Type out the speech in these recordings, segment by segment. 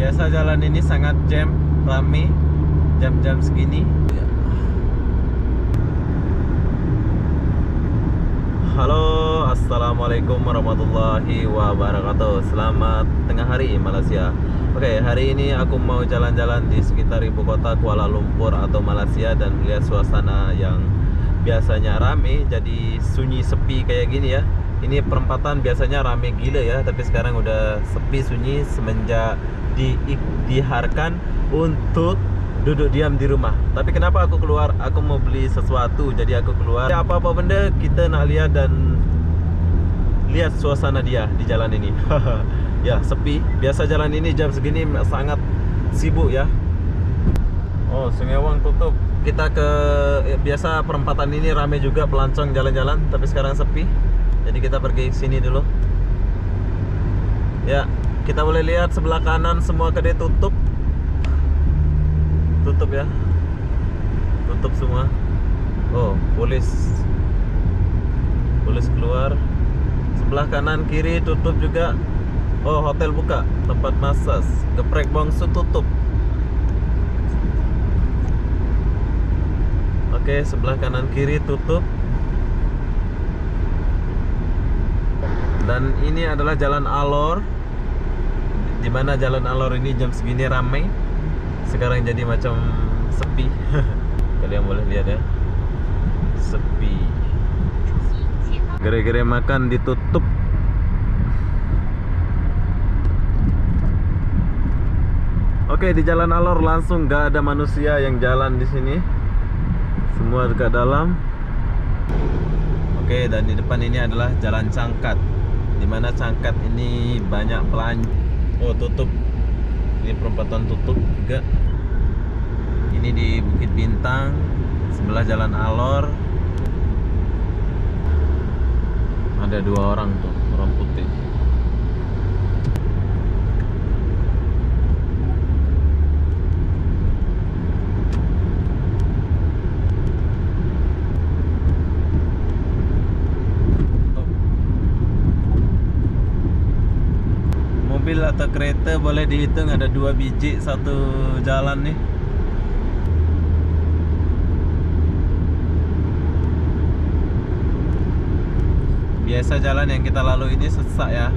Biasa jalan ini sangat jam, rame jam-jam segini. Halo, assalamualaikum warahmatullahi wabarakatuh. Selamat tengah hari Malaysia. Oke, hari ini aku mau jalan-jalan di sekitar ibu kota Kuala Lumpur atau Malaysia dan melihat suasana yang biasanya rame jadi sunyi sepi kayak gini ya. Ini perempatan biasanya rame gila ya, tapi sekarang udah sepi sunyi semenjak diikhtiarkan untuk duduk diam di rumah. Tapi kenapa aku keluar? Aku mau beli sesuatu, jadi aku keluar. Apa-apa benda kita nak lihat dan lihat suasana dia di jalan ini. Ya, sepi. Biasa jalan ini jam segini sangat sibuk ya. Oh, Sungai Wang tutup. Kita ke biasa perempatan ini ramai juga pelancong jalan-jalan, tapi sekarang sepi. Jadi kita pergi sini dulu. Ya, kita boleh lihat sebelah kanan semua kedai tutup. Tutup ya. Tutup semua. Oh, polis keluar. Sebelah kanan kiri tutup juga. Oh, hotel buka, tempat massage. Geprek Bongsu tutup. Oke, sebelah kanan kiri tutup. Dan ini adalah Jalan Alor. Dimana Jalan Alor ini jam segini ramai. Sekarang jadi macam sepi. Kalian boleh lihat ya, sepi. Gerai-gerai makan ditutup. Oke, di Jalan Alor langsung gak ada manusia yang jalan di sini. Semua dekat dalam. Oke, dan di depan ini adalah Jalan Cangkat. Dimana Cangkat ini banyak pelancong. Oh, tutup. Ini perempatan tutup juga. Ini di Bukit Bintang, sebelah Jalan Alor. Ada dua orang tuh, orang putih. Mobil atau kereta boleh dihitung ada 2 biji satu jalan nih. Biasa jalan yang kita lalui ini sesak ya.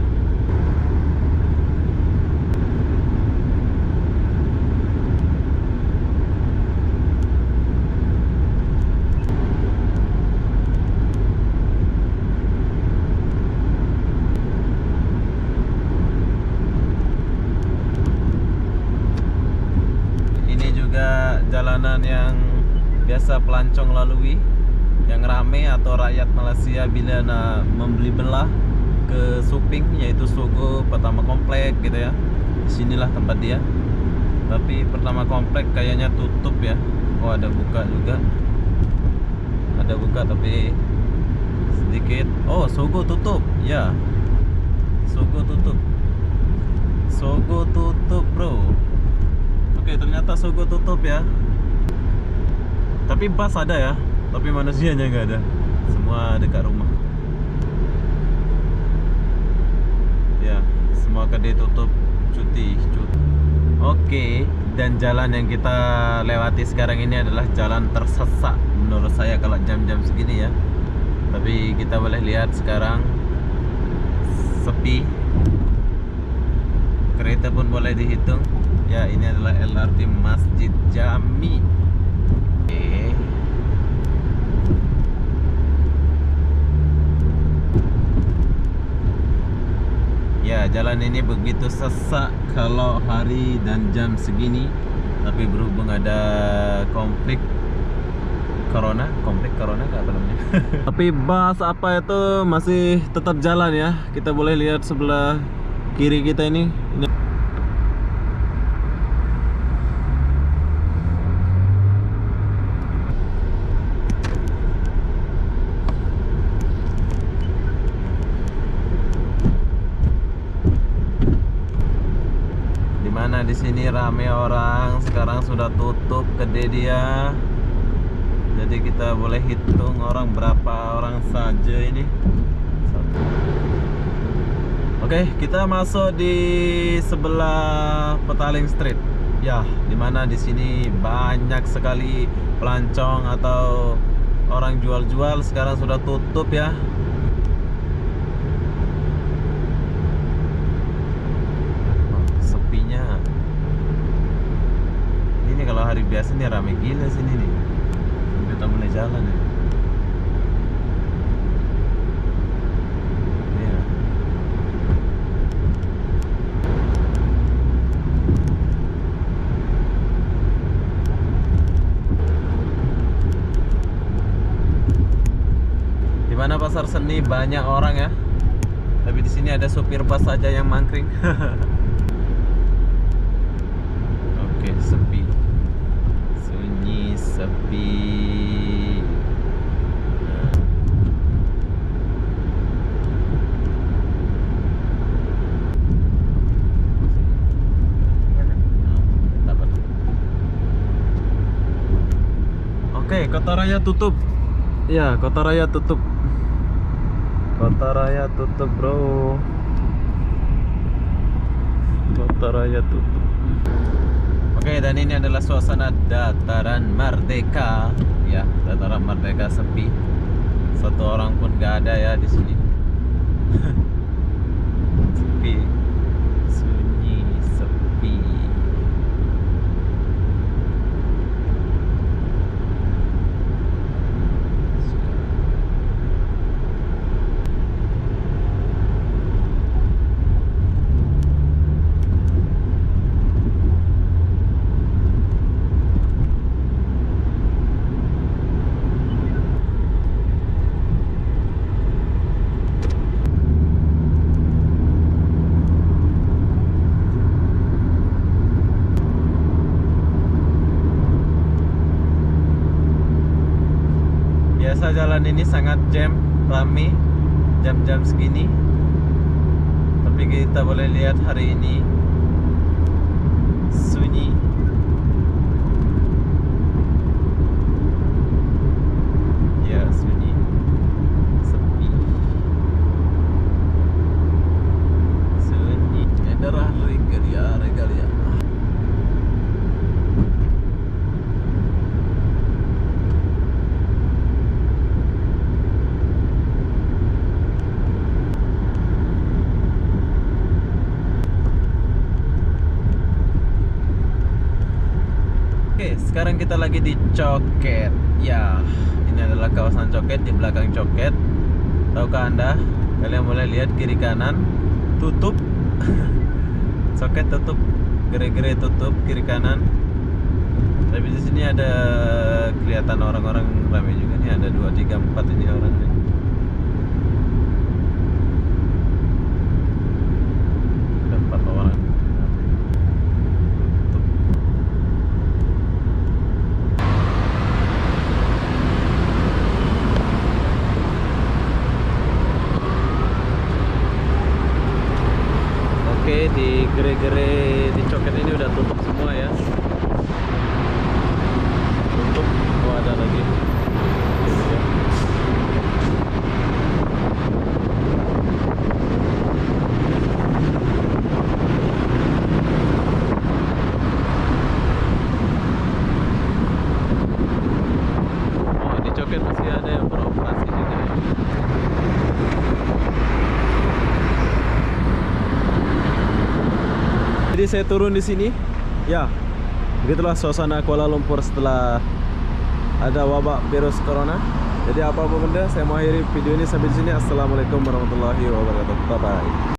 Jalanan yang biasa pelancong lalui, yang rame atau rakyat Malaysia bila nak membeli belah ke Suping, yaitu Sogo, Pertama Komplek gitu ya. Disinilah tempat dia. Tapi Pertama Komplek kayaknya tutup ya. Oh, ada buka juga. Ada buka tapi sedikit. Oh, Sogo tutup. Ya, Sogo tutup. Sogo tutup bro. Oke, ternyata Sogo tutup ya. Tapi bus ada ya, tapi manusianya nggak ada. Semua dekat rumah. Ya, semua kedai tutup, cuti. Oke, dan jalan yang kita lewati sekarang ini adalah jalan tersesak menurut saya kalau jam-jam segini ya. Tapi kita boleh lihat sekarang sepi. Kereta pun boleh dihitung. Ya, ini adalah LRT Masjid Jami. Oke. Ya, jalan ini begitu sesak kalau hari dan jam segini. Tapi berhubung ada konflik corona kah apa namanya? Tapi bus apa itu masih tetap jalan ya. Kita boleh lihat sebelah kiri kita ini. Dimana di sini rame orang, sekarang sudah tutup kedai dia. Jadi kita boleh hitung orang berapa orang saja ini. Oke, kita masuk di sebelah Petaling Street. Ya, dimana di sini banyak sekali pelancong atau orang jual-jual. Sekarang sudah tutup ya. Oh, sepinya. Ini kalau hari biasa nih rame gila sini nih. Sampai kita mulai jalan ya. Iya. Di mana pasar seni banyak orang ya. Tapi di sini ada supir bus saja yang mangkring. Oke, sepi. Sunyi, sepi. Oke, Kota Raya tutup. Ya, Kota Raya tutup. Kota Raya tutup, bro. Kota Raya tutup. Oke, dan ini adalah suasana Dataran Merdeka. Ya, Dataran Merdeka sepi. Satu orang pun gak ada ya di sini. Sepi. Sunyi, sepi. Biasa jalan ini sangat jam, ramai jam-jam segini. Tapi kita boleh lihat hari ini sunyi. Ya, sunyi, sepi. Sunyi. Daerah regalia. Oke, sekarang kita lagi di Coket. Ya, ini adalah kawasan Coket. Di belakang Coket, tahukah Anda? Kalian boleh lihat kiri kanan tutup. Coket tutup, gere-gere tutup kiri kanan. Tapi di sini ada kelihatan orang-orang ramai juga nih. Ada 2, 3, 4 ini orang nih. Ada 4 orang. Oke, di gere-gere di Coket ini udah tutup semua ya. Tutup. Oh, ada lagi. Oh, di Coket masih ada yang beroperasi juga ya. Jadi saya turun di sini. Ya, begitulah suasana Kuala Lumpur setelah ada wabak virus corona. Jadi apa-apa benda, saya mau akhiri video ini sampai di sini. Assalamualaikum warahmatullahi wabarakatuh. Bye bye.